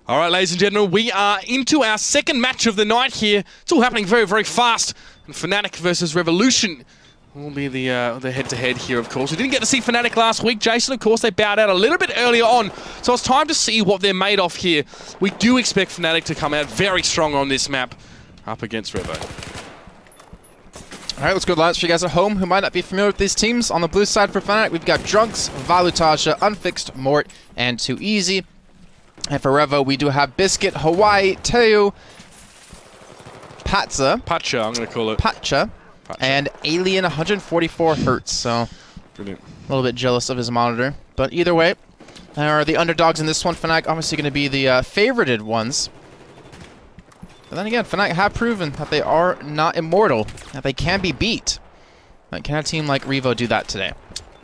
All right, ladies and gentlemen, we are into our second match of the night here. It's all happening very, very fast. And Fnatic versus Revolution will be the head-to-head here, of course. We didn't get to see Fnatic last week, Jason. Of course, they bowed out a little bit earlier on. So it's time to see what they're made of here. We do expect Fnatic to come out very strong on this map up against Revo. All right, let's go to the lineups for you guys at home who might not be familiar with these teams. On the blue side for Fnatic, we've got Drunks, Valutaja, Unfixed, Mort, and Too Easy. And for Revo, we do have Biscuit, Hawaii, Teo, Pacha, I'm going to call it. Pacha, and Alien 144 Hertz. So, brilliant. A little bit jealous of his monitor. But either way, are the underdogs in this one. Fnatic obviously going to be the favorited ones. But then again, Fnatic have proven that they are not immortal, that they can be beat. Can a team like Revo do that today?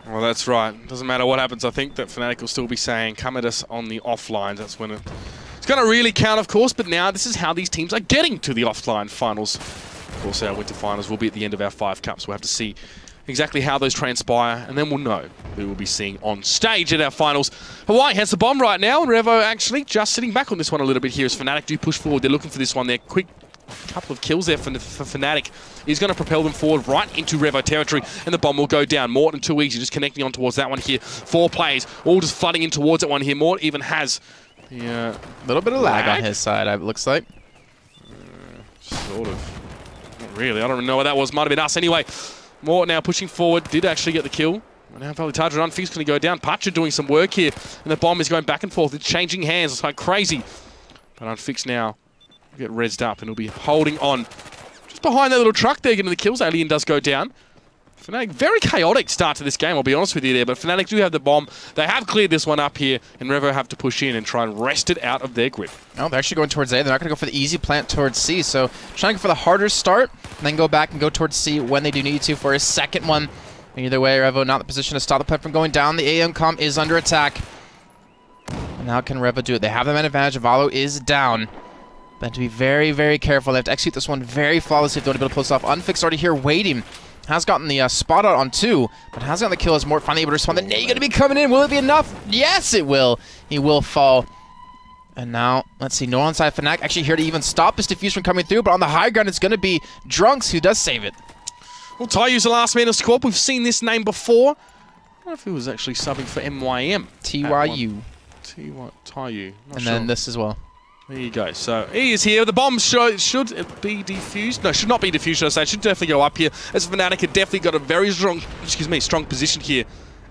Well, that's right. Doesn't matter what happens. I think that Fnatic will still be saying, come at us on the offline. That's when it's going to really count, of course. But now this is how these teams are getting to the offline finals. Of course, our winter finals will be at the end of our 5 cups. We'll have to see exactly how those transpire, and then we'll know who we'll be seeing on stage at our finals. Hawaii has the bomb right now, and Revo actually just sitting back on this one a little bit here as Fnatic do push forward. They're looking for this one. They're quick. Couple of kills there for Fnatic is going to propel them forward right into Revo territory, and the bomb will go down. Mort and Too Easy just connecting on towards that one here. 4 players all just flooding in towards that one here. Mort even has the little bit of lag on his side, it looks like. Sort of. Not really. I don't know what that was. Might have been us anyway. Mort now pushing forward. Did actually get the kill. Now Valutaja and Unfixed going to go down. Pacha doing some work here, and the bomb is going back and forth. It's changing hands. It's like crazy. But Unfixed now get rezzed up, and he'll be holding on just behind that little truck there, getting the kills. Alien does go down. Fnatic, very chaotic start to this game, I'll be honest with you there, but Fnatic do have the bomb. They have cleared this one up here, and Revo have to push in and try and wrest it out of their grip. No, they're actually going towards A. They're not going to go for the easy plant towards C, so trying to go for the harder start, and then go back and go towards C when they do need to for a second one. Either way, Revo not in the position to stop the plant from going down. The AM comm is under attack. And how can Revo do it? They have the man advantage. Valo is down. But to be very, very careful. They have to execute this one very flawlessly if they want to be able to pull this off. Unfixed already here waiting. Has gotten the spot out on 2, but has gotten the kill as Mort finally able to respond. The nade going to be coming in. Will it be enough? Yes, it will. He will fall. And now, let's see. No one side Fnatic actually here to even stop this diffuse from coming through, but on the high ground, it's going to be Drunks who does save it. Well, Tayu's the last man of squad. We've seen this name before. I don't know if he was actually subbing for MYM. TYU. Tayu. And then this as well. There you go. So he is here. The bomb should be defused. No, should not be defused, should I say. It should definitely go up here. As Fnatic had definitely got a very strong position here.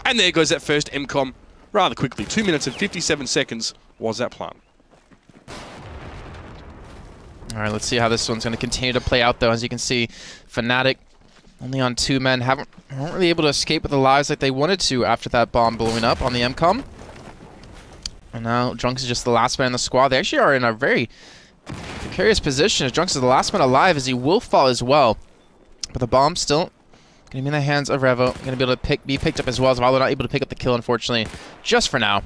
And there goes that first MCOM rather quickly. 2 minutes and 57 seconds was that plan. All right, let's see how this one's going to continue to play out, though. As you can see, Fnatic only on 2 men. Weren't really able to escape with the lives like they wanted to after that bomb blowing up on the MCOM. And now Drunks is just the last man in the squad. They actually are in a very precarious position. As Drunks is the last man alive, as he will fall as well. But the bomb still going to be in the hands of Revo. Going to be able to be picked up as well. As Valo not able to pick up the kill, unfortunately, just for now.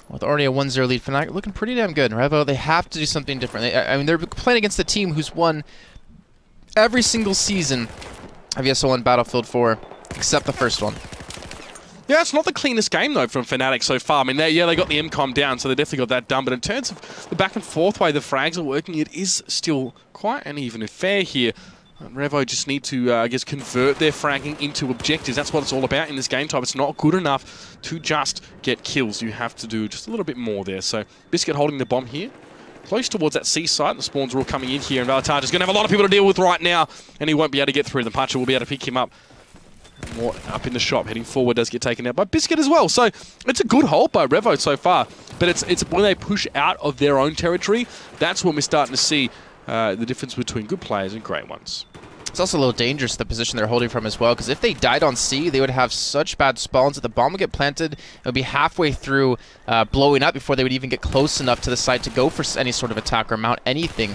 With already a 1-0 lead, Fnatic looking pretty damn good. Revo, they have to do something different. I mean, they're playing against the team who's won every single season of ESL One Battlefield 4, except the first one. Yeah, it's not the cleanest game, though, from Fnatic so far. I mean, they got the MCOM down, so they definitely got that done. But in terms of the back and forth way the frags are working, it is still quite an even affair here. And Revo just need to, I guess, convert their fragging into objectives. That's what it's all about in this game type. It's not good enough to just get kills. You have to do just a little bit more there. So, Biscuit holding the bomb here. Close towards that C site. The spawns are all coming in here. And Valutaja's going to have a lot of people to deal with right now. And he won't be able to get through them. Pacha will be able to pick him up. More up in the shop, heading forward, does get taken out by Biscuit as well. So it's a good hold by Revo so far. But it's when they push out of their own territory, that's when we're starting to see the difference between good players and great ones. It's also a little dangerous, the position they're holding from as well, because if they died on C, they would have such bad spawns that the bomb would get planted. It would be halfway through blowing up before they would even get close enough to the site to go for any sort of attack or mount anything.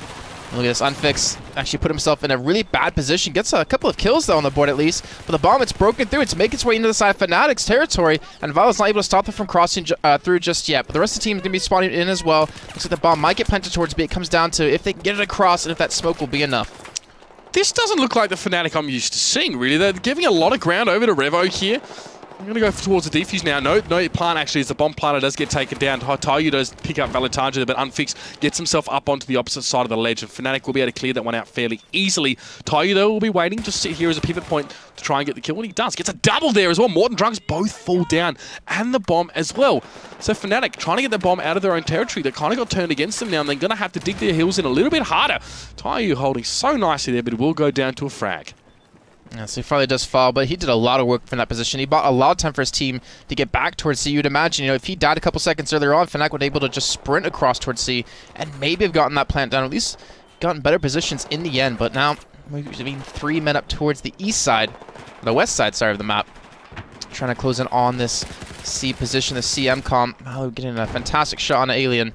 Look at this, Unfixed actually put himself in a really bad position. Gets a couple of kills, though, on the board at least. But the bomb, it's broken through. It's making its way into the side of Fnatic's territory. And Valo's not able to stop them from crossing through just yet. But the rest of the team is going to be spawning in as well. Looks like the bomb might get planted towards B. It comes down to if they can get it across and if that smoke will be enough. This doesn't look like the Fnatic I'm used to seeing, really. They're giving a lot of ground over to Revo here. I'm going to go towards the defuse now. No plant actually, as the bomb planter does get taken down. Taiyu does pick up Valentine, but Unfix gets himself up onto the opposite side of the ledge, and Fnatic will be able to clear that one out fairly easily. Taiyu, though, will be waiting to sit here as a pivot point to try and get the kill, and he does. Gets a double there as well. Morton Drunks both fall down, and the bomb as well. So Fnatic trying to get the bomb out of their own territory. They kind of got turned against them now, and they're going to have to dig their heels in a little bit harder. Taiyu holding so nicely there, but it will go down to a frag. Yeah, so he finally does fall, but he did a lot of work from that position. He bought a lot of time for his team to get back towards C. You'd imagine, you know, if he died a couple seconds earlier on, Fnatic would be able to just sprint across towards C and maybe have gotten that plant down, or at least gotten better positions in the end. But now, we've been 3 men up towards the east side, the west side, sorry, of the map, trying to close in on this C position, the CM comp. Oh, getting a fantastic shot on an Alien.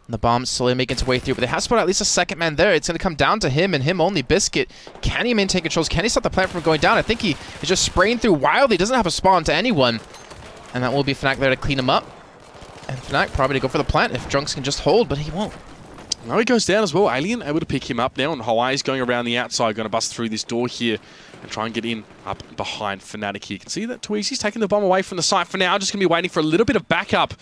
The bomb slowly making its way through, but they have spot at least a second man there. It's going to come down to him and him only. Biscuit, can he maintain controls? Can he stop the plant from going down? I think he is just spraying through wildly. Doesn't have a spawn to anyone. And that will be Fnatic there to clean him up. And Fnatic probably to go for the plant if Drunks can just hold, but he won't. Now he goes down as well. Alien able to pick him up now, and Hawaii's going around the outside, going to bust through this door here and try and get in up behind Fnatic here. You can see that Tweezy's taking the bomb away from the site for now. Just going to be waiting for a little bit of backup,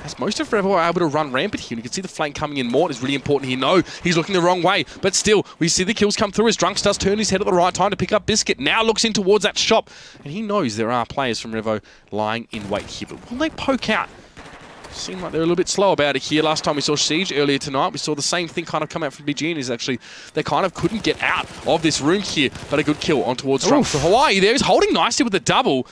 as most of Revo are able to run rampant here. You can see the flank coming in. Mort is really important here. No, he's looking the wrong way. But still, we see the kills come through as Drunks does turn his head at the right time to pick up Biscuit. Now looks in towards that shop. And he knows there are players from Revo lying in wait here. But will they poke out? Seem like they're a little bit slow about it here. Last time we saw Siege earlier tonight, we saw the same thing kind of come out from BG, and is actually they kind of couldn't get out of this room here. But a good kill on towards Drunks. So Hawaii there is holding nicely with the double.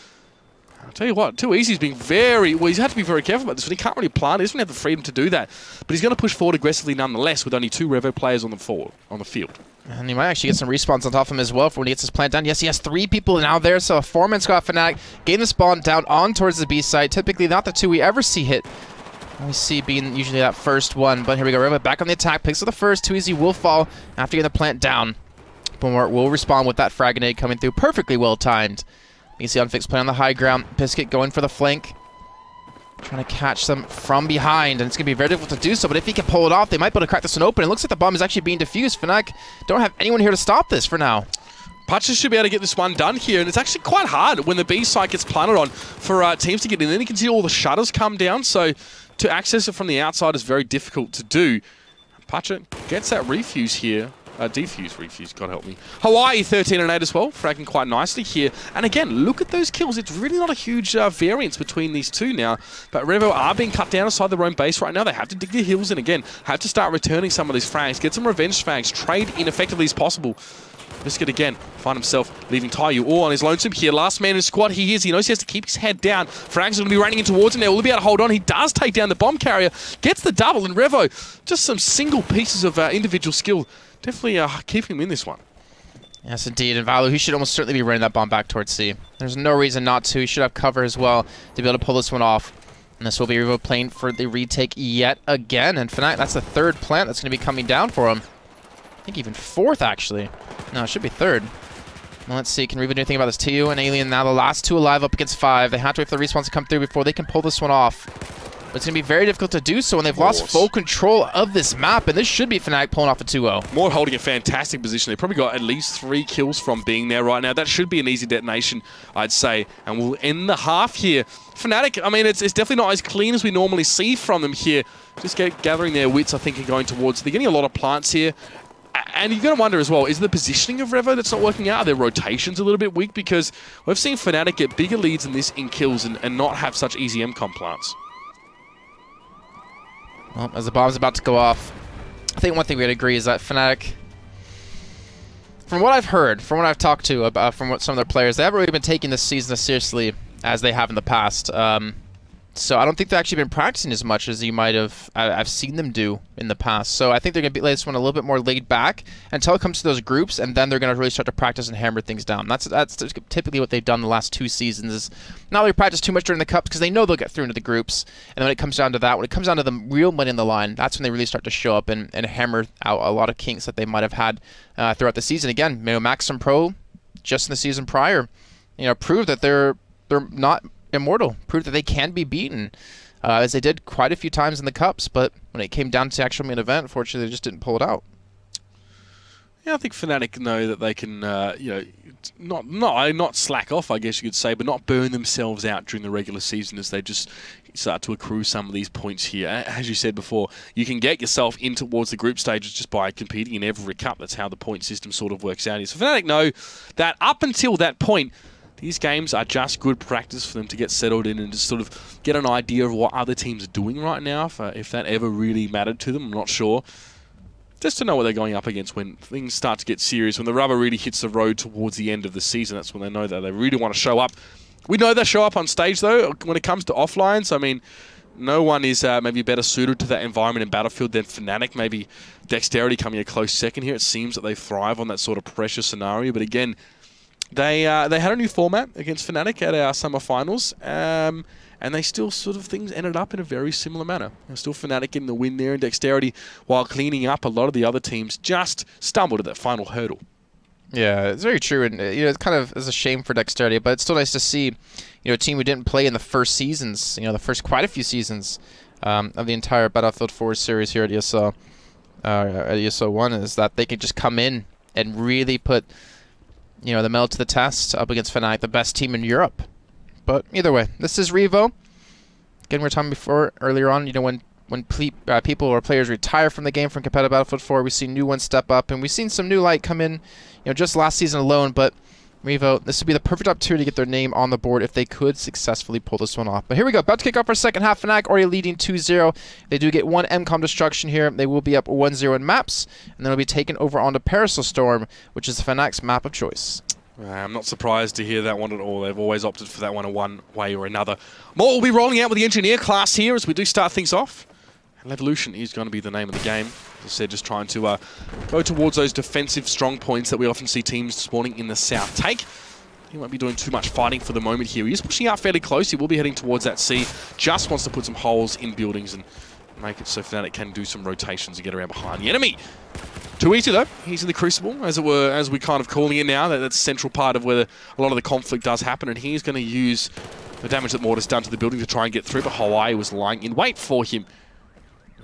I'll tell you what, Too Easy's being very, well, he's had to be very careful about this one. He can't really plant, he doesn't have the freedom to do that. But he's going to push forward aggressively nonetheless with only 2 Revo players on the field. And he might actually get some respawns on top of him as well for when he gets his plant down. Yes, he has 3 people now there, so a 4-man squad Fnatic getting the spawn down on towards the B side. Typically not the 2 we ever see hit. We see being usually that first one, but here we go. Revo back on the attack, picks up the first. Too Easy will fall after getting the plant down. Boomart will respond with that frag grenade coming through, perfectly well timed. You can see Unfix playing on the high ground. Biscuit going for the flank, trying to catch them from behind, and it's going to be very difficult to do so, but if he can pull it off, they might be able to crack this one open. It looks like the bomb is actually being defused. Fnatic don't have anyone here to stop this for now. Patches should be able to get this one done here, and it's actually quite hard when the B site gets planted on for teams to get in. Then you can see all the shutters come down, so to access it from the outside is very difficult to do. Patcher gets that refuse here. Refuse, God help me. Hawaii 13 and 8 as well, fragging quite nicely here. And again, look at those kills. It's really not a huge variance between these two now. But Revo are being cut down inside their own base right now. They have to dig their heels in again. Have to start returning some of these frags. Get some revenge frags. Trade ineffectively as possible. Biscuit again, find himself leaving Taiyu all on his lonesome here. Last man in his squad, he is. He knows he has to keep his head down. Frags are going to be running in towards him now. Will he be able to hold on? He does take down the bomb carrier. Gets the double, and Revo, just some single pieces of individual skill. Definitely keeping him in this one. Yes, indeed. And Valu, he should almost certainly be running that bomb back towards C. There's no reason not to. He should have cover as well to be able to pull this one off. And this will be Revo playing for the retake yet again. And Fnatic, that's the 3rd plant that's going to be coming down for him. I think even 4th, actually. No, it should be 3rd. Well, let's see. Can Revo do anything about this? TU and Alien now the last 2 alive up against 5. They have to wait for the respawns to come through before they can pull this one off. But it's going to be very difficult to do so when they've lost full control of this map, and this should be Fnatic pulling off a 2-0. Mort holding a fantastic position. They've probably got at least 3 kills from being there right now. That should be an easy detonation, I'd say. And we'll end the half here. Fnatic, I mean, it's definitely not as clean as we normally see from them here. Just gathering their wits, I think, and going towards. They're getting a lot of plants here. And you're going to wonder as well, is the positioning of Revo that's not working out? Are their rotations a little bit weak? Because we've seen Fnatic get bigger leads than this in kills and not have such easy MCOM plants. Well, as the bomb's about to go off, I think one thing we'd agree is that Fnatic, from what I've heard, from what I've talked to about, from what some of their players, they haven't really been taking this season as seriously as they have in the past. So I don't think they've actually been practicing as much as you might have. I've seen them do in the past. So I think they're going to be this one a little bit more laid back until it comes to those groups, and then they're going to really start to practice and hammer things down. That's typically what they've done the last 2 seasons. Is not really practice too much during the cups because they know they'll get through into the groups. And then when it comes down to that, when it comes down to the real money in the line, that's when they really start to show up and hammer out a lot of kinks that they might have had throughout the season. Again, you know, Maxim Pro, just in the season prior, you know, proved that they're not immortal, proved that they can be beaten. As they did quite a few times in the cups, but when it came down to the actual main event, unfortunately, they just didn't pull it out. Yeah, I think Fnatic know that they can, you know, not slack off, I guess you could say, but not burn themselves out during the regular season as they just start to accrue some of these points here. As you said before, you can get yourself in towards the group stages just by competing in every cup. That's how the point system sort of works out here. So Fnatic know that up until that point, these games are just good practice for them to get settled in and just sort of get an idea of what other teams are doing right now, if that ever really mattered to them. I'm not sure. Just to know what they're going up against when things start to get serious, when the rubber really hits the road towards the end of the season. That's when they know that they really want to show up. We know they show up on stage, though, when it comes to offlines. I mean, no one is maybe better suited to that environment in Battlefield than Fnatic. Maybe Dexterity coming a close second here. It seems that they thrive on that sort of pressure scenario. But again, they had a new format against Fnatic at our summer finals. And they still sort of things ended up in a very similar manner. Still Fnatic in the win there, and Dexterity, while cleaning up a lot of the other teams, just stumbled at that final hurdle. Yeah, it's very true, and you know, it kind of is a shame for Dexterity, but it's still nice to see, you know, a team who didn't play in the first seasons, you know, the first quite a few seasons of the entire Battlefield 4 series here at ESL One, is that they can just come in and really put, you know, the metal to the test up against Fnatic, the best team in Europe. But either way, this is Revo. Again, we were talking before earlier on, you know, when people or players retire from the game from competitive Battlefield 4, we've seen new ones step up, and we've seen some new light come in, you know, just last season alone. But Revo, this would be the perfect opportunity to get their name on the board if they could successfully pull this one off. But here we go, about to kick off our second half. Fnatic already leading 2-0. They do get one MCOM destruction here. They will be up 1-0 in maps, and then will be taken over onto Parasol Storm, which is Fnatic's map of choice. I'm not surprised to hear that one at all. They've always opted for that one way or another. More will be rolling out with the Engineer class here as we do start things off. And Evolution is going to be the name of the game. As I said, just trying to go towards those defensive strong points that we often see teams spawning in the south take. He won't be doing too much fighting for the moment here. He is pushing out fairly close. He will be heading towards that C. Just wants to put some holes in buildings and make it so Fnatic can do some rotations and get around behind the enemy. Too easy though. He's in the Crucible, as it were, as we're kind of calling it now. That's a central part of where a lot of the conflict does happen, and he's going to use the damage that Mortar's done to the building to try and get through, but Hawaii was lying in wait for him.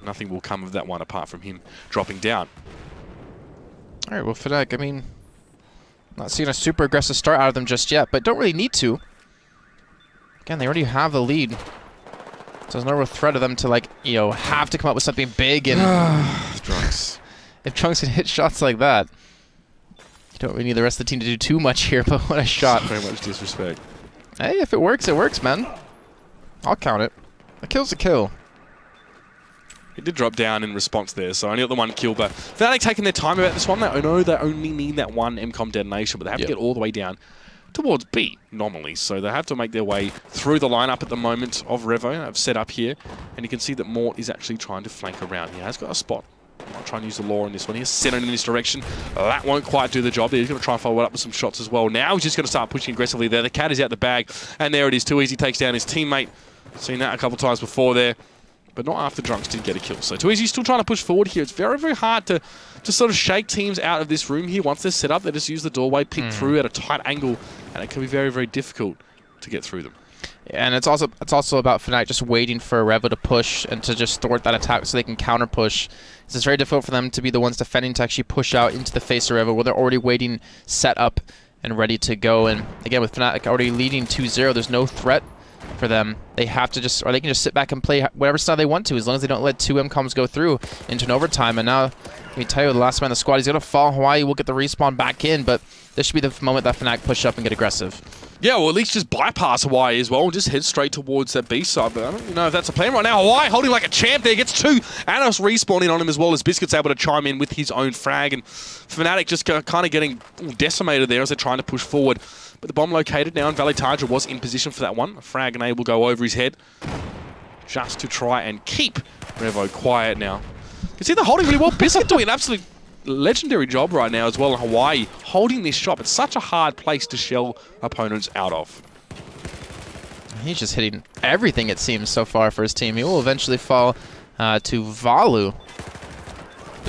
Nothing will come of that one apart from him dropping down. Alright, well, Fnatic, I mean, not seeing a super aggressive start out of them just yet, but don't really need to. Again, they already have the lead. So there's no real threat of them to, like, you know, have to come up with something big and... Trunks. If Trunks can hit shots like that, you don't really need the rest of the team to do too much here, but what a shot. Very much disrespect. Hey, if it works, man. I'll count it. A kill's a kill. He did drop down in response there, so only got the one kill, but Fnatic taking their time about this one. They know they only need that one MCOM detonation, but they have to get all the way down towards B, nominally. So they have to make their way through the lineup at the moment of Revo. I've set up here, and you can see that Mort is actually trying to flank around. He has got a spot. Might try and use the law in this one. He's sent it in this direction. That won't quite do the job. He's going to try and follow it up with some shots as well. Now he's just going to start pushing aggressively there. The cat is out the bag, and there it is. Too easy takes down his teammate. Seen that a couple times before there, but not after Drunks did get a kill. So Too Easy's still trying to push forward here. It's very, very hard to sort of shake teams out of this room here. Once they're set up, they just use the doorway, pick through at a tight angle, and it can be very, very difficult to get through them. And it's also about Fnatic just waiting for a Revo to push and to just thwart that attack so they can counter push. It's very difficult for them to be the ones defending to actually push out into the face of Revo where they're already waiting, set up, and ready to go. And again, with Fnatic already leading 2-0, there's no threat for them. They have to just, or they can just sit back and play whatever style they want to, as long as they don't let two MCOMs go through into an overtime. And now, let me tell you, the last man in the squad, he's going to fall. Hawaii will get the respawn back in, but this should be the moment that Fnatic push up and get aggressive. Yeah, well, at least just bypass Hawaii as well and just head straight towards that B side. But I don't know if that's a plan right now. Hawaii holding like a champ there. Gets two. Anos respawning on him as well as Biscuit's able to chime in with his own frag. And Fnatic just kind of getting decimated there as they're trying to push forward. But the bomb located now, and Valley Tarja was in position for that one. A frag and A will go over his head just to try and keep Revo quiet now. You can see they're holding really well. Biscuit doing an absolute legendary job right now as well in Hawaii, holding this shot. It's such a hard place to shell opponents out of. He's just hitting everything, it seems, so far for his team. He will eventually fall to Valu.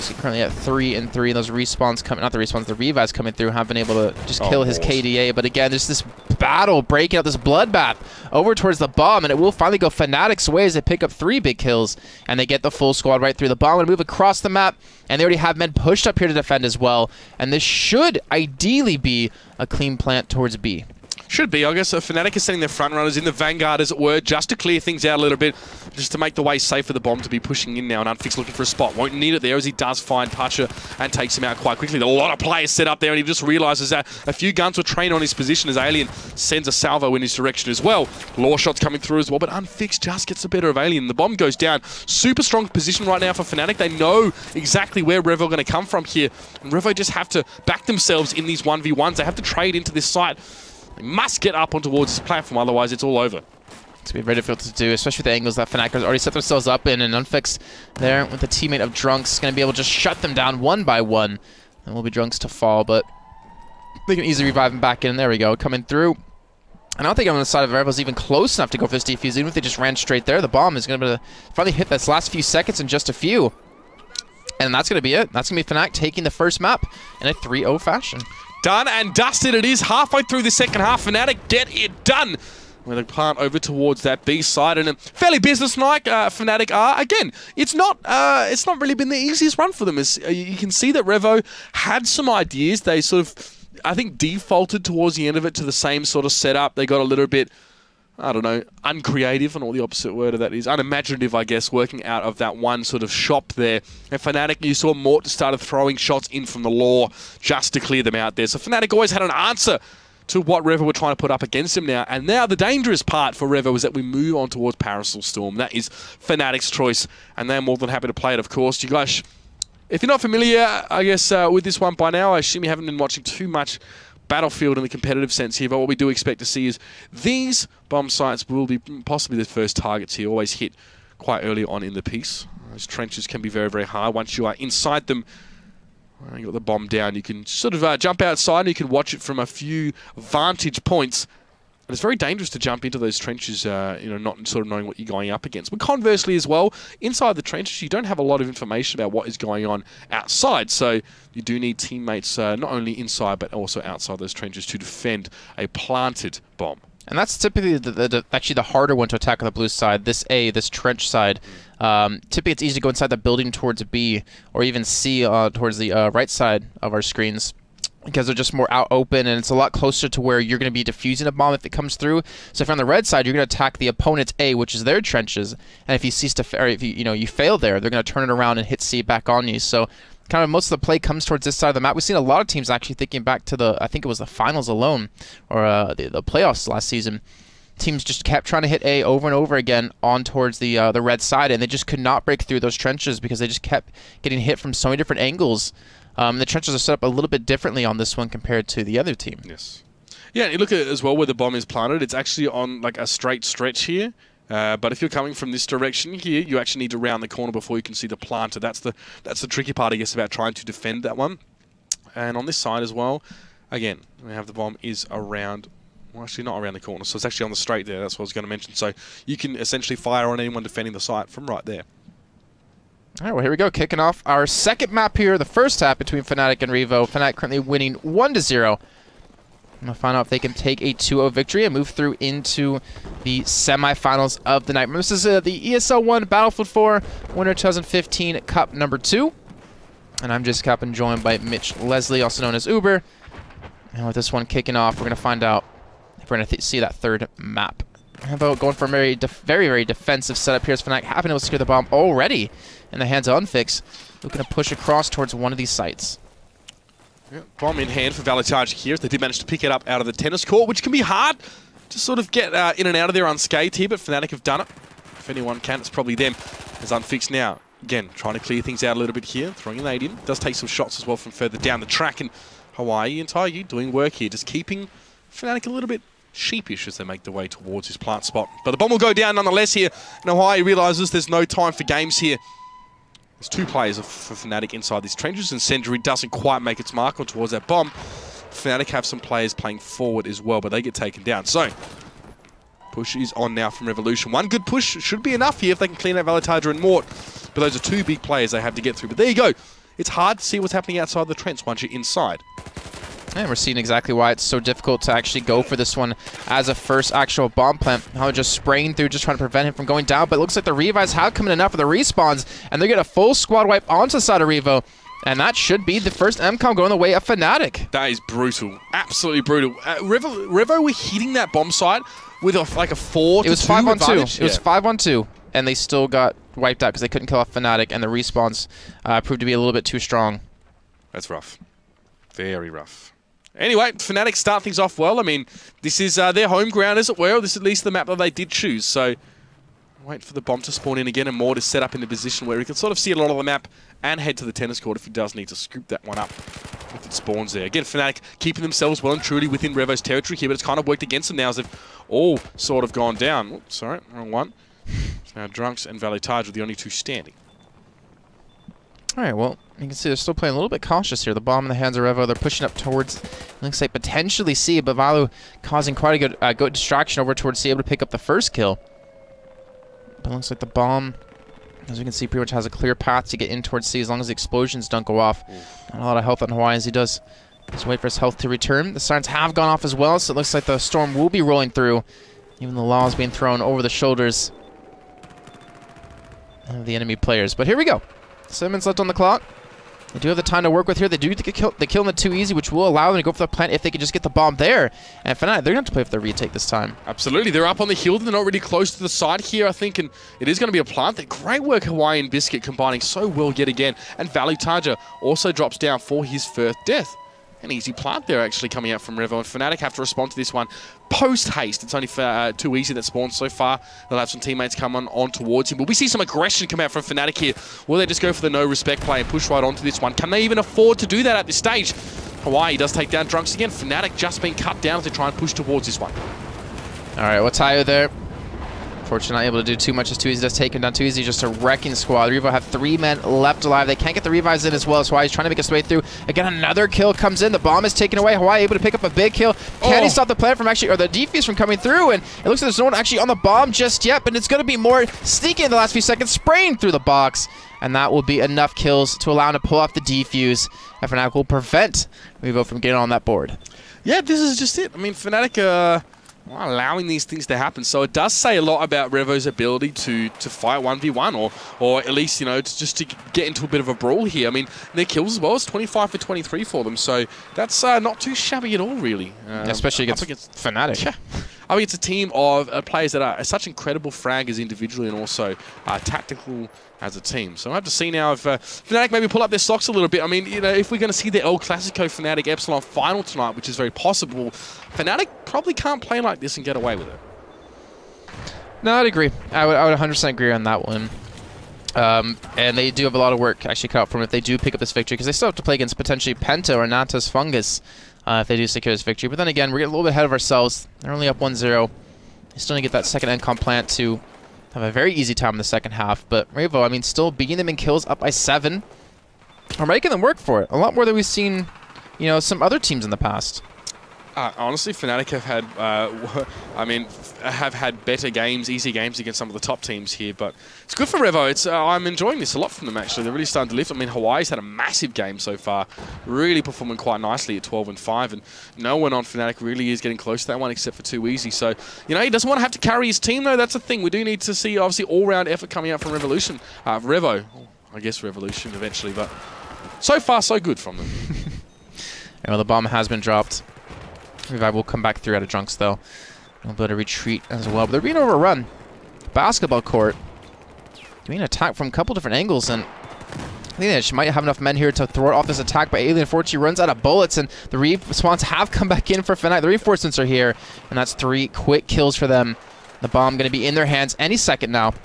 He's currently at 3 and 3. Those respawns coming, not the respawns, the revives coming through have been able to just kill his KDA. But again, there's this battle breaking out, this bloodbath over towards the bomb, and it will finally go Fnatic's way as they pick up 3 big kills, and they get the full squad right through the bomb and move across the map. And they already have men pushed up here to defend as well. And this should ideally be a clean plant towards B. Should be. I guess Fnatic is sending their front runners in the vanguard, as it were, just to clear things out a little bit, just to make the way safe for the bomb to be pushing in now. And Unfix looking for a spot. Won't need it there as he does find Pacha and takes him out quite quickly. There's a lot of players set up there, and he just realizes that a few guns were trained on his position as Alien sends a salvo in his direction as well. Law shots coming through as well, but Unfix just gets the better of Alien. The bomb goes down. Super strong position right now for Fnatic. They know exactly where Revo are going to come from here. And Revo just have to back themselves in these 1v1s. They have to trade into this site. They must get up on towards this platform, otherwise it's all over. It's going to be very difficult to do, especially with the angles that Fnatic has already set themselves up in, and Unfix there with the teammate of Drunks going to be able to just shut them down one by one. And will be Drunks to fall, but they can easily revive him back in. There we go, coming through. And I don't think on the side of Revo's even close enough to go for this defuse. Even if they just ran straight there, the bomb is going to finally hit this last few seconds in just a few. And that's going to be it. That's going to be Fnatic taking the first map in a 3-0 fashion. Done and dusted it is. Halfway through the second half, Fnatic get it done. Where they plant over towards that B side, and fairly businesslike Fnatic are. Again, it's not really been the easiest run for them. As you can see that Revo had some ideas. They sort of, I think, defaulted towards the end of it to the same sort of setup. They got a little bit, I don't know, uncreative, and all the opposite word of that is unimaginative, I guess, working out of that one sort of shop there. And Fnatic, you saw Mort started throwing shots in from the Law just to clear them out there. So Fnatic always had an answer to what Revo were trying to put up against him now. And now the dangerous part for Revo is that we move on towards Parasol Storm. That is Fnatic's choice, and they're more than happy to play it, of course. You guys, if you're not familiar, I guess, with this one by now, I assume you haven't been watching too much Battlefield in the competitive sense here, but what we do expect to see is these bomb sites will be possibly the first targets here, always hit quite early on in the piece. Those trenches can be very, very hard. Once you are inside them, you got the bomb down, you can sort of jump outside and you can watch it from a few vantage points. And it's very dangerous to jump into those trenches, not sort of knowing what you're going up against. But conversely as well, inside the trenches, you don't have a lot of information about what is going on outside. So you do need teammates not only inside but also outside those trenches to defend a planted bomb. And that's typically actually the harder one to attack on the blue side. This trench side. Typically it's easy to go inside the building towards B, or even C towards the right side of our screens, because they're just more out open, and it's a lot closer to where you're going to be defusing a bomb if it comes through. So if you're on the red side, you're going to attack the opponent's A, which is their trenches, and if you cease to, or if you fail there, they're going to turn it around and hit C back on you. So kind of most of the play comes towards this side of the map. We've seen a lot of teams actually thinking back to I think it was the finals alone, or the playoffs last season. Teams just kept trying to hit A over and over again on towards the red side, and they just could not break through those trenches because they just kept getting hit from so many different angles. The trenches are set up a little bit differently on this one compared to the other team. Yes. Yeah, and you look at it as well where the bomb is planted. It's actually on like a straight stretch here. But if you're coming from this direction here, you actually need to round the corner before you can see the planter. That's the tricky part, I guess, about trying to defend that one. And on this side as well, again, we have the bomb is around, well, actually not around the corner, so it's actually on the straight there. That's what I was going to mention. So you can essentially fire on anyone defending the site from right there. All right, well, here we go. Kicking off our second map here, the first half between Fnatic and Revo. Fnatic currently winning 1-0. I'm going to find out if they can take a 2-0 victory and move through into the semifinals of the night. Remember, this is the ESL One Battlefield 4 Winter 2015 Cup number 2. And I'm just Captain, joined by Mitch Leslie, also known as Uber. And with this one kicking off, we're going to find out if we're going to see that third map. Revo going for a very, very defensive setup here as Fnatic have been able to secure the bomb already in the hands of Unfix. Looking to push across towards one of these sites. Yeah, bomb in hand for Valitagic here. They did manage to pick it up out of the tennis court, which can be hard to sort of get in and out of there unscathed here, but Fnatic have done it. If anyone can, it's probably them. As Unfix now, again, trying to clear things out a little bit here, throwing a nade in. Does take some shots as well from further down the track, and Hawaii and Taigi doing work here, just keeping Fnatic a little bit sheepish as they make their way towards his plant spot. But the bomb will go down nonetheless here, and Hawaii realizes there's no time for games here. There's two players for Fnatic inside these trenches, and Sendry doesn't quite make its mark on towards that bomb. Fnatic have some players playing forward as well, but they get taken down. So, push is on now from Revolution. One good push should be enough here if they can clean out Valitaja and Mort. But those are two big players they have to get through. But there you go. it's hard to see what's happening outside the trench once you're inside. And we're seeing exactly why it's so difficult to actually go for this one as a first actual bomb plant. How just spraying through, just trying to prevent him from going down. But it looks like the revives have come in enough for the respawns, and they get a full squad wipe onto the side of Revo. And that should be the first MCOM going the way of Fnatic. That is brutal. Absolutely brutal. Revo were hitting that bomb site with like a 4-2 It was 5-on-2. advantage. It was 5-on-2. And they still got wiped out because they couldn't kill off Fnatic, and the respawns proved to be a little bit too strong. That's rough. Very rough. Anyway, Fnatic start things off well. I mean, this is their home ground, as it were. This is at least the map that they did choose. So, wait for the bomb to spawn in again, and Mort is set up in a position where he can sort of see a lot of the map and head to the tennis court if he does need to scoop that one up if it spawns there. Again, Fnatic keeping themselves well and truly within Revo's territory here, but it's kind of worked against them now as they've all sort of gone down. Oops, sorry, wrong one. Now Drunks and Valitage are the only two standing. Alright, well, you can see they're still playing a little bit cautious here. The bomb in the hands of Revo, they're pushing up towards, looks like potentially C, but Valu causing quite a good distraction over towards C, able to pick up the first kill. But it looks like the bomb, as we can see, pretty much has a clear path to get in towards C as long as the explosions don't go off. Not a lot of health on Hawaii as he does. Just wait for his health to return. The sirens have gone off as well, so it looks like the storm will be rolling through. Even the law is being thrown over the shoulders of the enemy players. But here we go. 7 minutes left on the clock. They do have the time to work with here. They do get the kill in the too easy, which will allow them to go for the plant if they can just get the bomb there. And Fnatic, they're going to have to play for the retake this time. Absolutely. They're up on the hill. They're not really close to the side here, I think, and it is going to be a plant. That great work, Hawaiian Biscuit, combining so well yet again. And Valitage also drops down for his first death. An easy plant there actually coming out from Revo, and Fnatic have to respond to this one post-haste. It's only too easy that spawns so far. They'll have some teammates come on towards him. But we see some aggression come out from Fnatic here. Will they just go for the no-respect play and push right onto this one? Can they even afford to do that at this stage? Hawaii does take down Drunks again. Fnatic just being cut down as they try and push towards this one. All right, what's Tayo there? Unfortunately, not able to do too much. It's too easy. Does take him down too easy. Just a wrecking squad. Revo have 3 men left alive. They can't get the revives in as well. So Hawaii's trying to make his way through. Again, another kill comes in. The bomb is taken away. Hawaii able to pick up a big kill. Can he stop the player from actually, or the defuse from coming through? And it looks like there's no one actually on the bomb just yet, but it's going to be more sneaky in the last few seconds, spraying through the box. And that will be enough kills to allow him to pull off the defuse. And Fnatic will prevent Revo from getting on that board. Yeah, this is just it. I mean, Fnatic allowing these things to happen. So it does say a lot about Revo's ability to fight 1v1 or at least, you know, just to get into a bit of a brawl here. I mean, their kills as well is 25 for 23 for them. So that's not too shabby at all, really. Especially against Fnatic. Yeah. I mean, it's a team of players that are such incredible fraggers individually and also tactical as a team. So I have to see now if Fnatic maybe pull up their socks a little bit. I mean, you know, if we're going to see the El Clasico Fnatic Epsilon final tonight, which is very possible, Fnatic probably can't play like this and get away with it. No, I'd agree. I would 100% agree on that one. And they do have a lot of work actually cut out from if they do pick up this victory, because they still have to play against potentially Penta or Natas Fungus if they do secure this victory. But then again, we're getting a little bit ahead of ourselves. They're only up 1-0. They still need to get that second NCOM plant to have a very easy time in the second half. But Revo, I mean, still beating them in kills up by 7. Are making them work for it. A lot more than we've seen, you know, some other teams in the past. Honestly, Fnatic have had, have had better games, easy games against some of the top teams here. But it's good for Revo. I'm enjoying this a lot from them, actually. They're really starting to lift. I mean, Hawaii's had a massive game so far, really performing quite nicely at 12-5. And no one on Fnatic really is getting close to that one except for Too Easy. So, you know, he doesn't want to have to carry his team, though. That's the thing. We do need to see, obviously, all-round effort coming out from Revolution. Revo. I guess Revolution eventually, but so far, so good from them. Well, the bomb has been dropped. Revive will come back through out of Drunks, though. They'll be able to retreat as well. But they're being overrun. Basketball court. Doing an attack from a couple different angles, and I think they might have enough men here to throw off this attack, but Alien unfortunately runs out of bullets, and the respawns have come back in for Fnatic. The reinforcements are here, and that's 3 quick kills for them. The bomb going to be in their hands any second now,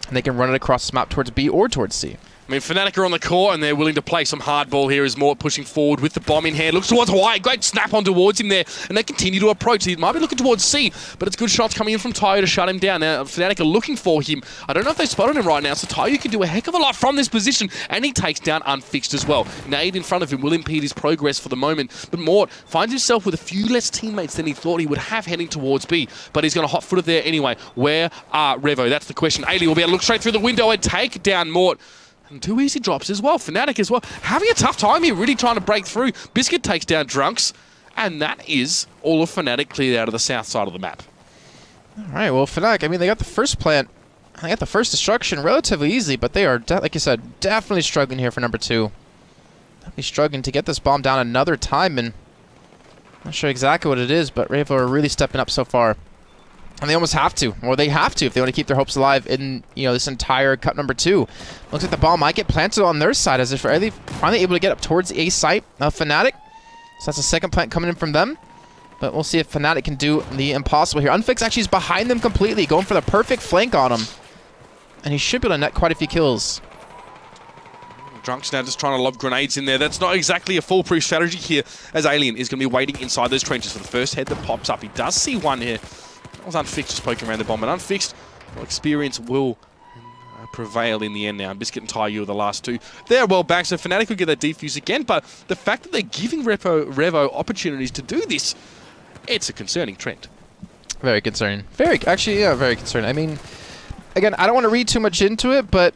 and they can run it across this map towards B or towards C. I mean, Fnatic are on the court, and they're willing to play some hardball here as Mort pushing forward with the bomb in hand. Looks towards Hawaii. Great snap on towards him there, and they continue to approach. He might be looking towards C, but it's good shots coming in from Tayo to shut him down. Now, Fnatic are looking for him. I don't know if they spotted him right now, so Tayo can do a heck of a lot from this position, and he takes down Unfixed as well. Nade in front of him will impede his progress for the moment, but Mort finds himself with a few less teammates than he thought he would have heading towards B, but he's going to hot-foot it there anyway. Where are Revo? That's the question. Ailey will be able to look straight through the window and take down Mort. And 2 easy drops as well. Fnatic as well. Having a tough time here, really trying to break through. Biscuit takes down Drunks. And that is all of Fnatic cleared out of the south side of the map. Alright, well, Fnatic, I mean, they got the first plant. They got the first destruction relatively easily, but they are, like you said, definitely struggling here for number 2. Definitely struggling to get this bomb down another time, and I'm not sure exactly what it is, but Revo are really stepping up so far. And they almost have to, or they have to if they want to keep their hopes alive in, you know, this entire cut number 2. Looks like the bomb might get planted on their side as they're finally able to get up towards the A site of Fnatic. So that's a second plant coming in from them. But we'll see if Fnatic can do the impossible here. Unfix actually is behind them completely, going for the perfect flank on him. And he should be able to net quite a few kills. Drunks now just trying to lob grenades in there. That's not exactly a foolproof strategy here, as Alien is going to be waiting inside those trenches for the first head that pops up. He does see one here. That was Unfixed just poking around the bomb, but Unfixed, well, experience will prevail in the end now. Biscuit and Taiyu are the last 2. They're well back, so Fnatic will get that defuse again, but the fact that they're giving Revo opportunities to do this, it's a concerning trend. Very concerning. Very concerning. I mean, again, I don't want to read too much into it, but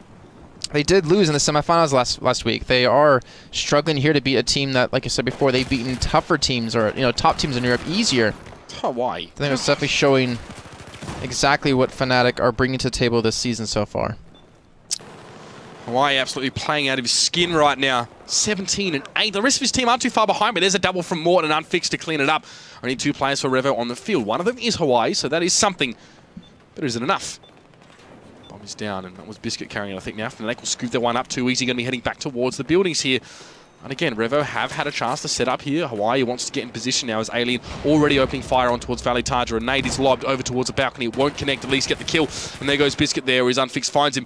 they did lose in the semifinals last week. They are struggling here to beat a team that, like I said before, they've beaten tougher teams or, you know, top teams in Europe easier. Hawaii. I think it's definitely showing exactly what Fnatic are bringing to the table this season so far. Hawaii absolutely playing out of his skin right now. 17 and 8. The rest of his team aren't too far behind, but there's a double from Mort and Unfixed to clean it up. Only 2 players for Revo on the field. One of them is Hawaii, so that is something, but isn't enough. Bomb is down, and that was Biscuit carrying it, I think now. Fnatic will scoop their one up too easy. Going to be heading back towards the buildings here. And again, Revo have had a chance to set up here. Hawaii wants to get in position now as Alien already opening fire on towards Valley Tarja. A nade is lobbed over towards the balcony. It won't connect, at least get the kill. And there goes Biscuit there, where his Unfixed finds him.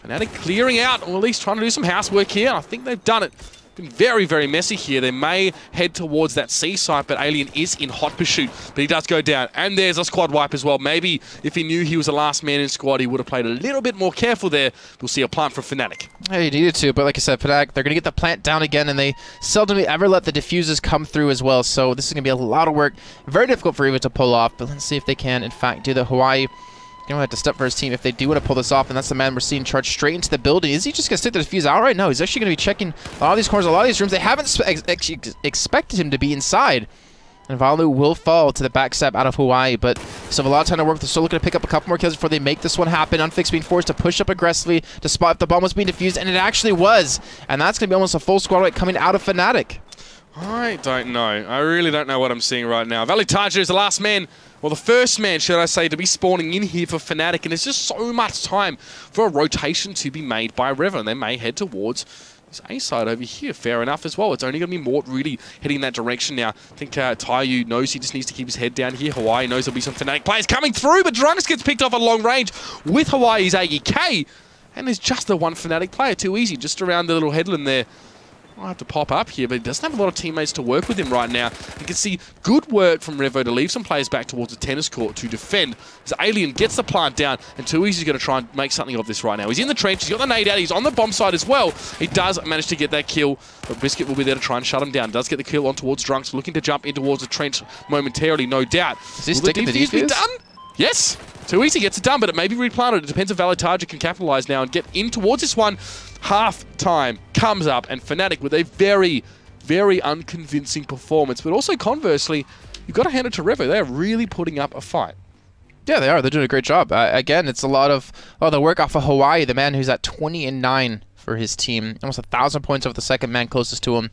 Fnatic clearing out, or at least trying to do some housework here. I think they've done it. Been very, very messy here. They may head towards that C site, but Alien is in hot pursuit. But he does go down. And there's a squad wipe as well. Maybe if he knew he was the last man in squad, he would have played a little bit more careful there. We'll see a plant from Fnatic. Yeah, he needed to, but like I said, Fnatic, they're going to get the plant down again, and they seldomly ever let the diffuses come through as well. So this is going to be a lot of work. Very difficult for Revo to pull off, but let's see if they can, in fact, do the Hawaii. Going to have to step for his team if they do want to pull this off, and that's the man we're seeing charge straight into the building. Is he just going to stick the defuse outright? No, he's actually going to be checking a lot of these corners, a lot of these rooms. They haven't expected him to be inside. And Valu will fall to the backstab out of Hawaii, but still have a lot of time to work. They're still looking to pick up a couple more kills before they make this one happen. Unfixed being forced to push up aggressively to spot if the bomb was being defused, and it actually was. And that's going to be almost a full squad right coming out of Fnatic. I don't know. I really don't know what I'm seeing right now. Valley Tarja is the last man, well, the first man, should I say, to be spawning in here for Fnatic, and there's just so much time for a rotation to be made by Revo, and they may head towards this A side over here. Fair enough as well. It's only going to be Mort really heading in that direction now. I think Taiyu knows he just needs to keep his head down here. Hawaii knows there'll be some Fnatic players coming through, but Drunks gets picked off at long range with Hawaii's AEK, and there's just the one Fnatic player. Too easy, just around the little headland there. I'll have to pop up here, but he doesn't have a lot of teammates to work with him right now. You can see good work from Revo to leave some players back towards the tennis court to defend. As Alien gets the plant down, and Too Easy's going to try and make something of this right now. He's in the trench, he's got the nade out, he's on the bomb side as well. He does manage to get that kill, but Biscuit will be there to try and shut him down. Does get the kill on towards Drunks, looking to jump in towards the trench momentarily, no doubt. Is he sticking the defuse be done? Yes! Too Easy gets it done, but it may be replanted. It depends if Valley Tarja can capitalize now and get in towards this one. Half time comes up, and Fnatic with a very, very unconvincing performance. But also, conversely, you've got to hand it to Revo. They're really putting up a fight. Yeah, they are. They're doing a great job. Again, it's a lot of the work off of Hawaii, the man who's at 20 and 9 for his team. Almost 1,000 points over the second man closest to him.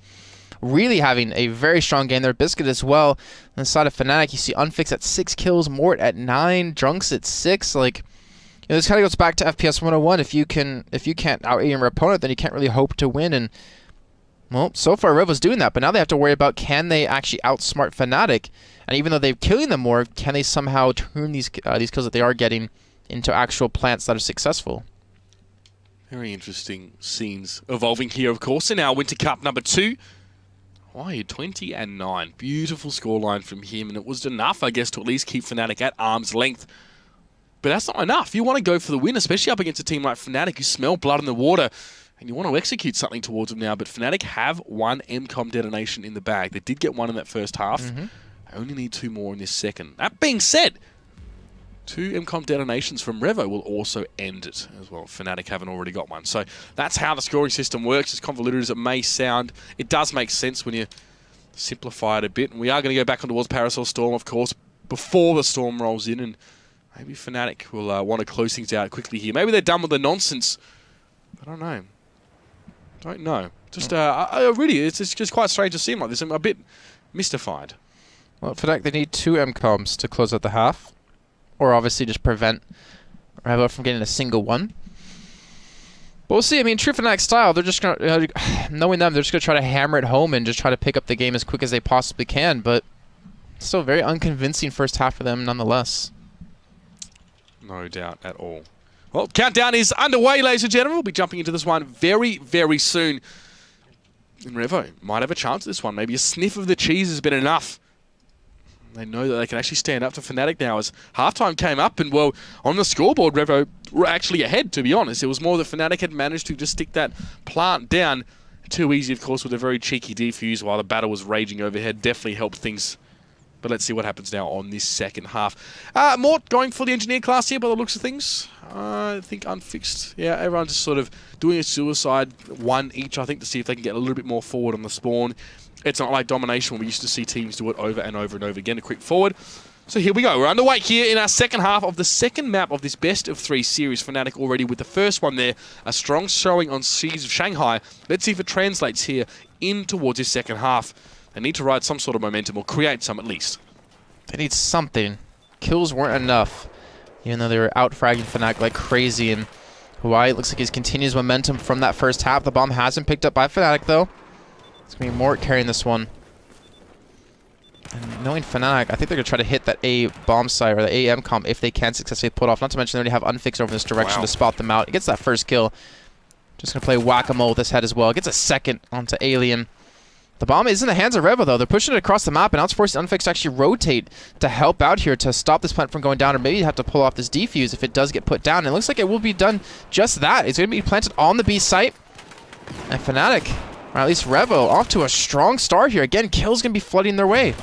Really having a very strong game there. Biscuit as well. On the side of Fnatic, you see Unfix at 6 kills, Mort at 9, Drunks at 6. Like, you know, this kind of goes back to FPS 101. If you can't out-aim your opponent, then you can't really hope to win. And well, so far Revo's doing that, but now they have to worry about, can they actually outsmart Fnatic? And even though they're killing them more, can they somehow turn these kills that they are getting into actual plants that are successful? Very interesting scenes evolving here, of course, in our Winter Cup number 2. Hawaii 20 and 9. Beautiful scoreline from him, and it was enough, I guess, to at least keep Fnatic at arm's length. But that's not enough. You want to go for the win, especially up against a team like Fnatic, who smell blood in the water, and you want to execute something towards them now. But Fnatic have one MCOM detonation in the bag. They did get one in that first half. Only need 2 more in this second. That being said, 2 MCOM detonations from Revo will also end it as well. Fnatic haven't already got one. So that's how the scoring system works. As convoluted as it may sound, it does make sense when you simplify it a bit. And we are going to go back on towards Parasol Storm, of course, before the storm rolls in. And maybe Fnatic will want to close things out quickly here. Maybe they're done with the nonsense. I don't know. Don't know. Just, really, it's just quite strange to see him like this. I'm a bit mystified. Well, Fnatic, they need 2 MCOMs to close out the half. Or obviously just prevent Revo from getting a single one. But we'll see. I mean, true Fnatic style, they're just going to, knowing them, they're just going to try to hammer it home and just try to pick up the game as quick as they possibly can. But still very unconvincing first half for them nonetheless. No doubt at all. Well, countdown is underway, ladies and gentlemen. We'll be jumping into this one very, very soon. And Revo might have a chance at this one. Maybe a sniff of the cheese has been enough. They know that they can actually stand up to Fnatic now as halftime came up, and well, on the scoreboard, Revo were actually ahead, to be honest. It was more that Fnatic had managed to just stick that plant down. Too easy, of course, with a very cheeky defuse while the battle was raging overhead. Definitely helped things. But let's see what happens now on this second half. Mort going for the engineer class here by the looks of things. I think unfixed. Yeah, everyone's just sort of doing a suicide, one each, I think, to see if they can get a little bit more forward on the spawn. It's not like domination when we used to see teams do it over and over and over again. A quick forward. So here we go. We're underway here in our second half of the second map of this best of 3 series. Fnatic already with the first one there. A strong showing on Seas of Shanghai. Let's see if it translates here in towards this second half. They need to ride some sort of momentum or create some at least. They need something. Kills weren't enough. Even though they were out-fragging Fnatic like crazy. And Hawaii looks like he's continues momentum from that first half. The bomb hasn't picked up by Fnatic though. It's going to be Mort carrying this one. And knowing Fnatic, I think they're going to try to hit that A bomb site or the A MCOM if they can successfully pull it off. Not to mention they already have Unfixed over this direction to spot them out. He gets that first kill. Just going to play whack-a-mole with his head as well. Gets a second onto Alien. The bomb is in the hands of Revo though. They're pushing it across the map, and now it's forcing Unfixed to actually rotate to help out here to stop this plant from going down, or maybe have to pull off this defuse if it does get put down. And it looks like it will be done just that. It's going to be planted on the B site. And Fnatic, or at least Revo, off to a strong start here. Again, kills going to be flooding their way.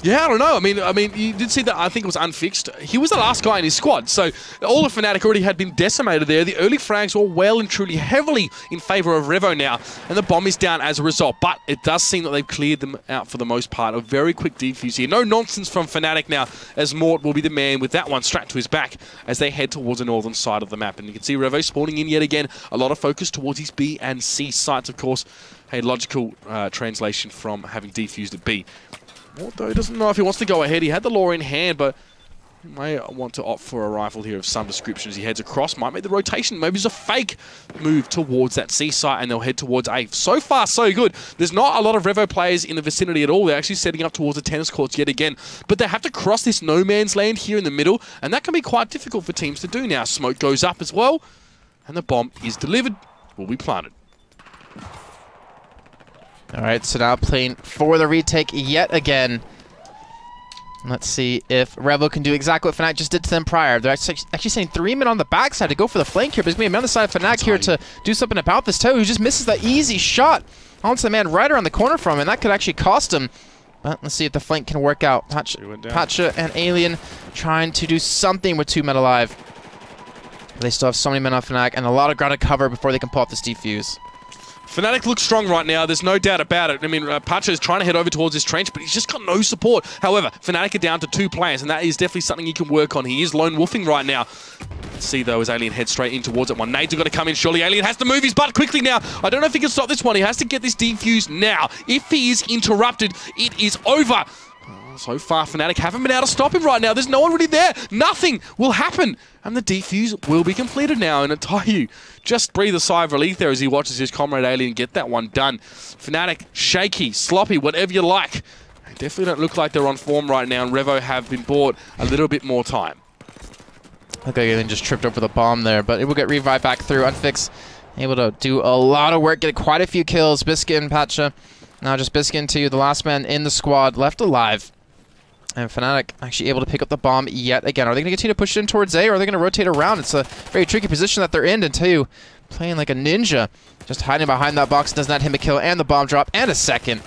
Yeah, I don't know. I mean, you did see that. I think it was Unfixed. He was the last guy in his squad, so all of Fnatic already had been decimated there. The early frags were well and truly heavily in favor of Revo now, and the bomb is down as a result. But it does seem that they've cleared them out for the most part. A very quick defuse here. No nonsense from Fnatic now, as Mort will be the man with that one strapped to his back as they head towards the northern side of the map. And you can see Revo spawning in yet again. A lot of focus towards his B and C sites, of course. A logical translation from having defused at B. Mort, though, doesn't know if he wants to go ahead. He had the lure in hand, but he may want to opt for a rifle here of some description as he heads across. Might make the rotation. Maybe it's a fake move towards that C site, and they'll head towards A. So far, so good. There's not a lot of Revo players in the vicinity at all. They're actually setting up towards the tennis courts yet again. But they have to cross this no man's land here in the middle, and that can be quite difficult for teams to do now. Smoke goes up as well, and the bomb is delivered. Will be planted. Alright, so now playing for the retake yet again. Let's see if Revo can do exactly what Fnatic just did to them prior. They're actually sending 3 men on the backside to go for the flank here, but there's going to be a man on the side of Fnatic here to do something about this too. He just misses that easy shot onto the man right around the corner from him, and that could actually cost him. But let's see if the flank can work out. Pacha and Alien trying to do something with 2 men alive. They still have so many men on Fnatic and a lot of ground to cover before they can pull off this defuse. Fnatic looks strong right now, there's no doubt about it. I mean, Pacha is trying to head over towards this trench, but he's just got no support. However, Fnatic are down to 2 players, and that is definitely something he can work on. He is lone wolfing right now. Let's see, though, as Alien heads straight in towards it. One nades are going to come in, surely. Alien has to move his butt quickly now. I don't know if he can stop this one. He has to get this defuse now. If he is interrupted, it is over. So far, Fnatic haven't been able to stop him right now. There's no one really there. Nothing will happen. And the defuse will be completed now. And Atayu just breathe a sigh of relief there as he watches his comrade Alien get that one done. Fnatic, shaky, sloppy, whatever you like. They definitely don't look like they're on form right now. And Revo have been bought a little bit more time. Okay, Alien just tripped over the bomb there. But it will get revived back through. Unfix able to do a lot of work, get quite a few kills. Biscuit and Pacha. Now just Biscuit and Atayu, the last man in the squad, left alive. And Fnatic actually able to pick up the bomb yet again. Are they going to continue to push it in towards A, or are they going to rotate around? It's a very tricky position that they're in. And Atayu playing like a ninja, just hiding behind that box, does not hit him a kill, and the bomb drop, and a second.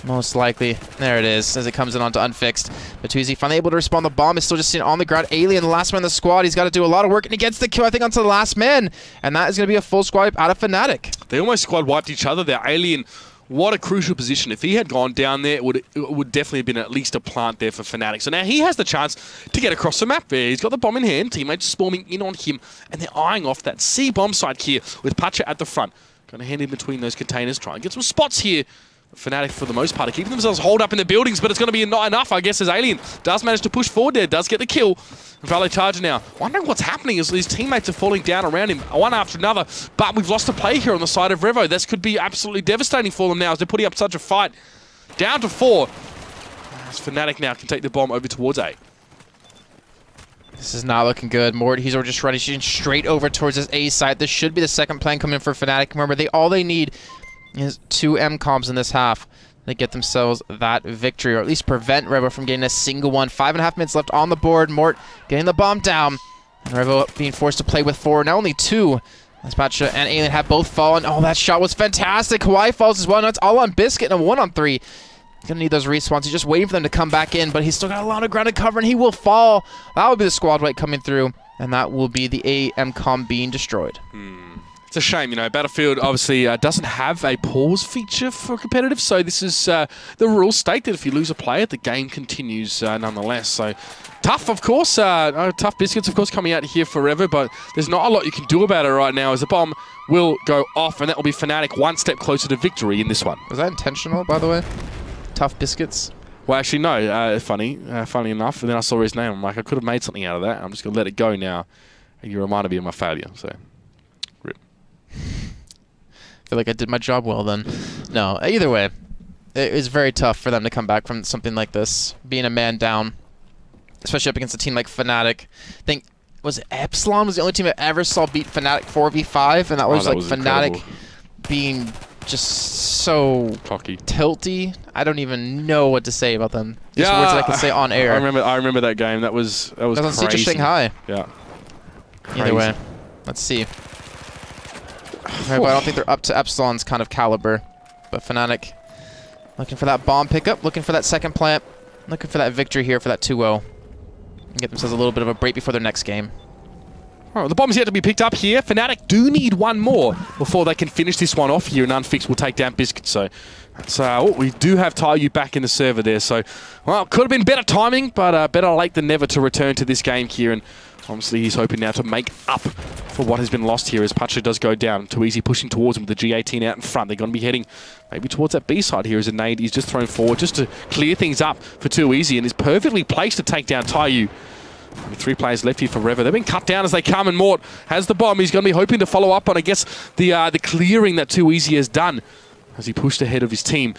Most likely. There it is, as it comes in onto Unfixed. But Tuzi finally able to respawn. The bomb is still just sitting on the ground. Alien, the last man in the squad. He's got to do a lot of work, and he gets the kill, I think, onto the last man. And that is going to be a full squad wipe out of Fnatic. They almost squad wiped each other there. Alien, what a crucial position. If he had gone down there, it would definitely have been at least a plant there for Fnatic. So now he has the chance to get across the map there. He's got the bomb in hand. Teammates swarming in on him, and they're eyeing off that C bomb site here with Pacha at the front. Going to hand in between those containers, try and get some spots here. Fnatic, for the most part, are keeping themselves holed up in the buildings, but it's going to be not enough, I guess, as Alien does manage to push forward there, does get the kill. Valet Charger now, wondering what's happening as his teammates are falling down around him, one after another, but we've lost a play here on the side of Revo. This could be absolutely devastating for them now as they're putting up such a fight. Down to 4. As Fnatic now can take the bomb over towards A. This is not looking good. Mort, he's just running straight over towards his A side. This should be the second plan coming in for Fnatic. Remember, all they need is 2 M-coms in this half to get themselves that victory, or at least prevent Revo from getting a single one. 5.5 minutes left on the board. Mort getting the bomb down. And Revo being forced to play with 4, now only 2. As Pacha and Alien have both fallen. Oh, that shot was fantastic. Hawaii falls as well. Now it's all on Biscuit and a 1-on-3. He's going to need those respawns. He's just waiting for them to come back in, but he's still got a lot of ground to cover, and he will fall. That will be the squad wipe coming through, and that will be the AM-com being destroyed. It's a shame, you know, Battlefield obviously doesn't have a pause feature for competitive, so this is the rules state that if you lose a player, the game continues nonetheless. So tough, of course, tough biscuits, of course, coming out here forever, but there's not a lot you can do about it right now as the bomb will go off, and that will be Fnatic one step closer to victory in this one. Was that intentional, by the way? Tough biscuits? Well, actually, no. Funny enough, and then I saw his name. I'm like, I could have made something out of that. I'm just going to let it go now. And you reminded me of my failure, so... I feel like I did my job well then. No, either way, it was very tough for them to come back from something like this, being a man down, especially up against a team like Fnatic. I think, was it Epsilon was the only team I ever saw beat Fnatic 4v5, and that was like Fnatic incredible. Being just so cocky, tilty. I don't even know what to say about them. Just words that I can say on air. I remember that game. That was crazy. On Siege of Shanghai. Yeah. Crazy. Either way, let's see. Right, but I don't think they're up to Epsilon's kind of caliber. But Fnatic looking for that bomb pickup, looking for that second plant, looking for that victory here for that 2-0. And get themselves a little bit of a break before their next game. Alright, the bomb's yet to be picked up here. Fnatic do need one more before they can finish this one off here, and Unfixed will take down Biscuit. So that's, we do have Taiyu back in the server there. So, well, could have been better timing, but better late than never to return to this game here. And obviously, he's hoping now to make up for what has been lost here as Pacha does go down. Too easy pushing towards him with the G18 out in front. They're going to be heading maybe towards that B side here as a nade. He's just thrown forward just to clear things up for Too Easy and is perfectly placed to take down Taiyu. Only 3 players left here for Revo. They've been cut down as they come, and Mort has the bomb. He's going to be hoping to follow up on, I guess, the clearing that Too Easy has done as he pushed ahead of his team.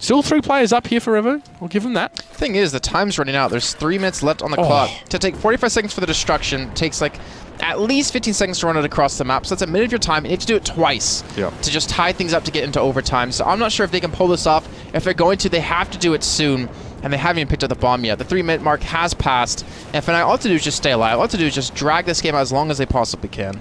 Still 3 players up here for Revo. We'll give them that. Thing is, the time's running out. There's 3 minutes left on the clock. To take 45 seconds for the destruction takes like at least 15 seconds to run it across the map. So that's a minute of your time. You need to do it twice to just tie things up to get into overtime. So I'm not sure if they can pull this off. If they're going to, they have to do it soon. And they haven't even picked up the bomb yet. The 3-minute mark has passed. And Fnatic, all they have to do is just stay alive. All they have to do is just drag this game out as long as they possibly can.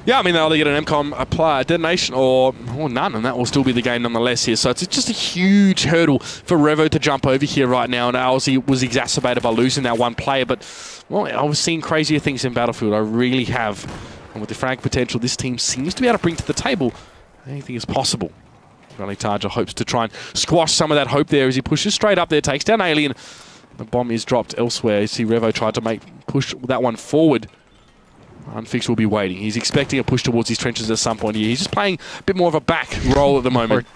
Yeah, I mean, they'll either get an MCOM detonation or none, and that will still be the game nonetheless here. So it's just a huge hurdle for Revo to jump over here right now, and obviously was exacerbated by losing that one player. But, well, I've seen crazier things in Battlefield. I really have. And with the frag potential this team seems to be able to bring to the table, anything is possible. Valet Charger hopes to try and squash some of that hope there as he pushes straight up there, takes down Alien. The bomb is dropped elsewhere. You see Revo tried to push that one forward. Unfixed will be waiting. He's expecting a push towards his trenches at some point here. He's just playing a bit more of a back role at the moment.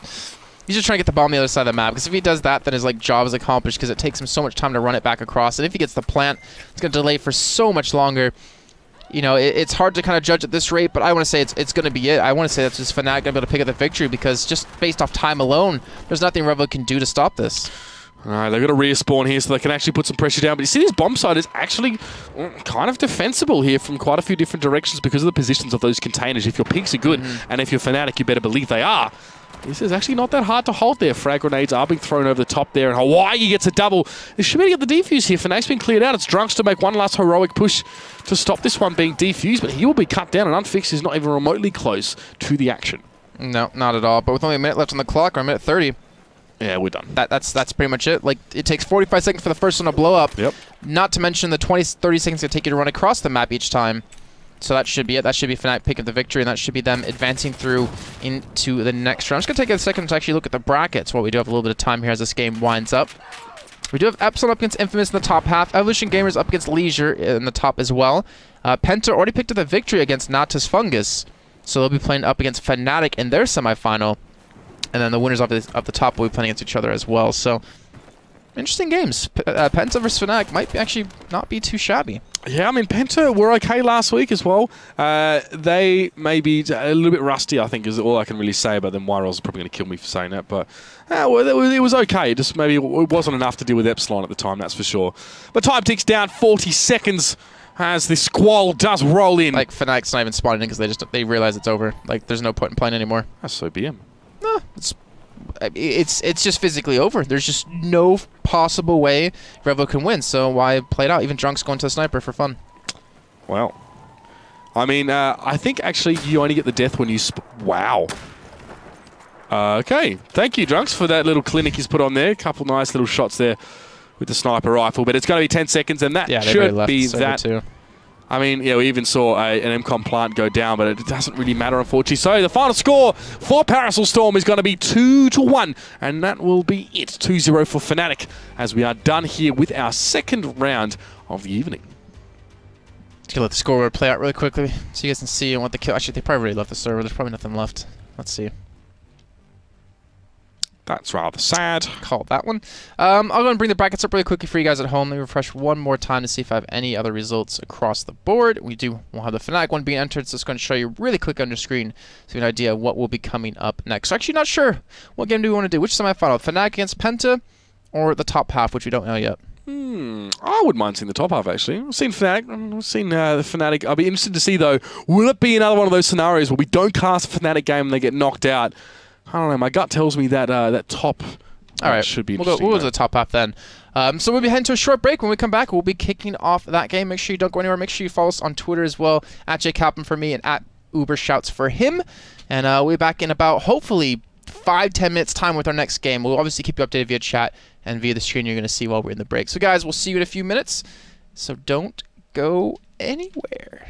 He's just trying to get the bomb on the other side of the map, because if he does that, then his job is accomplished, because it takes him so much time to run it back across. And if he gets the plant, it's going to delay for so much longer. You know, it's hard to kind of judge at this rate, but I want to say it's going to be it. I want to say that's just Fnatic going to be able to pick up the victory, because just based off time alone, there's nothing Revo can do to stop this. Alright, they've got to respawn here so they can actually put some pressure down. But you see this bomb site is actually kind of defensible here from quite a few different directions because of the positions of those containers. If your peaks are good, and if you're Fnatic, you better believe they are. This is actually not that hard to hold there. Frag grenades are being thrown over the top there, and Hawaii gets a double. They should be able to get the defuse here. Fnac's been cleared out. It's Drunks to make one last heroic push to stop this one being defused, but he will be cut down, and Unfixed is not even remotely close to the action. No, not at all. But with only a minute left on the clock, or a minute 30, Yeah, we're done. That's pretty much it. Like, it takes 45 seconds for the first one to blow up. Yep. Not to mention the 30 seconds it take you to run across the map each time. So that should be it. That should be Fnatic picking up the victory, and that should be them advancing through into the next round. I'm just going to take a second to actually look at the brackets while we do have a little bit of time here as this game winds up. We do have Epsilon up against Infamous in the top half. Evolution Gamers up against Leisure in the top as well. Penta already picked up the victory against Natus Fungus. So they'll be playing up against Fnatic in their semifinal. And then the winners of the top will be playing against each other as well. So, interesting games. Penta versus Fnatic might actually not be too shabby. Yeah, I mean, Penta were okay last week as well. They may be a little bit rusty, I think, is all I can really say about them. Wyrell's probably going to kill me for saying that, but well, it was okay. Just maybe it wasn't enough to deal with Epsilon at the time, that's for sure. But time ticks down, 40 seconds as the squall does roll in. Like, Fnatic's not even spawning in because they realize it's over. Like, there's no point in playing anymore. That's so BM. No, it's just physically over. There's just no possible way Revo can win, so why play it out? Even Drunk's going to the sniper for fun. Well, I mean, I think actually you only get the death when you... Wow. Okay, thank you, Drunks, for that little clinic he's put on there. A couple nice little shots there with the sniper rifle, but it's going to be 10 seconds, and that should be that... Too. I mean, yeah, we even saw an MCOM plant go down, but it doesn't really matter, unfortunately. So the final score for Parasol Storm is going to be 2-1, and that will be it. 2-0 for Fnatic, as we are done here with our second round of the evening. Just let the scoreboard play out really quickly so you guys can see what the kill... Actually, they probably already left the server. There's probably nothing left. Let's see. That's rather sad. Call that one. I'll go and bring the brackets up really quickly for you guys at home. Let me refresh one more time to see if I have any other results across the board. We'll have the Fnatic one being entered, so it's going to show you really quick on your screen so you have an idea of what will be coming up next. So actually not sure what game do we want to do. Which semifinal? Fnatic against Penta or the top half, which we don't know yet? I wouldn't mind seeing the top half, actually. I've seen Fnatic. I've seen the Fnatic. I'll be interested to see, though, will it be another one of those scenarios where we don't cast a Fnatic game and they get knocked out? I don't know. My gut tells me that that top should be interesting. We'll go to the top half then. So we'll be heading to a short break. When we come back, we'll be kicking off that game. Make sure you don't go anywhere. Make sure you follow us on Twitter as well, at JCapman for me and at UberShouts for him. And we'll be back in about, hopefully, 5-10 minutes time with our next game. We'll obviously keep you updated via chat and via the screen you're going to see while we're in the break. So guys, we'll see you in a few minutes. So don't go anywhere.